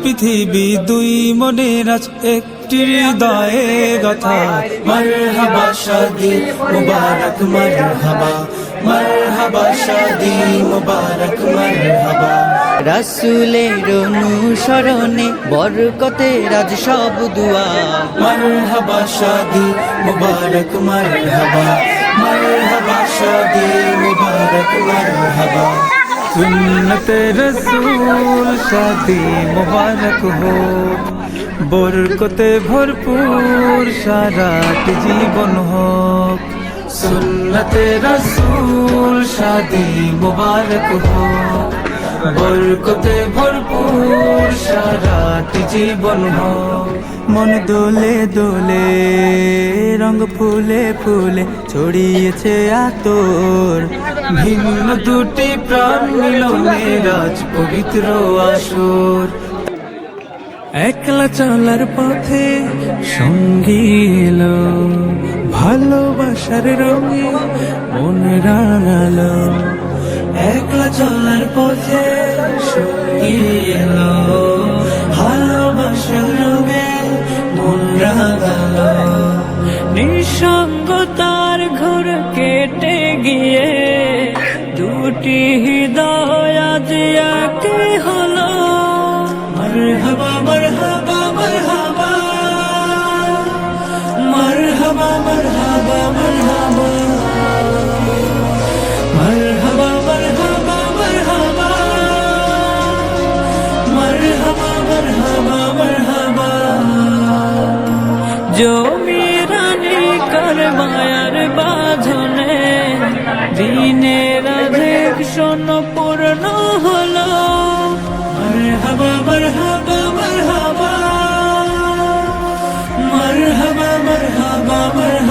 পৃথিবী দুই মনের আজ একটি হৃদয়ে গাথা। মারহাবা শাদি মুবারক মারহাবা, মারহাবা শাদি মুবারক মারহাবা। রাসূলের অনুসরণে বরকতের আজ সব দুয়া। মারহাবা শাদি মুবারক মারহাবা, মারহাবা শাদি মুবারক মারহাবা। সুন্নতে রসূল শাদি মুবারক हो, বরকতে ভরপুর সারাট জীবন হোক। সুন্নতে রসূল শাদি মুবারক हो, বরকতে ভরপুর সারাট জীবন হোক। মন দোলে দোলে রঙ ফুলে ফুলে ছড়িয়েছে আতর, ভিন্ন দুটি প্রাণ মিলনের আজ পবিত্র আসর। একলা চলার পথে সঙ্গী এলো, ভালোবাসার রঙে মন রাঙালো। একলা চলার পথে সঙ্গী এলো, ভালোবাসার রঙে মন রাঙালো। নিঃসঙ্গতার ঘোর কেটে গিয়ে দুটি হৃদয় আজ একে হলো। মারহাবা মারহাবা মারহাবা, মারহাবা মারহাবা মারহাবা, মারহাবা মারহাবা মারহাবা, মারহাবা মারহাবা মারহাবা। জমিরানি কার মায়ার বাঁধনে দিনের আধেক শোন পূর্ণ হলো। মারহাবা মারহাবা মারহাবা, মারহাবা মারহাবা মারহাবা।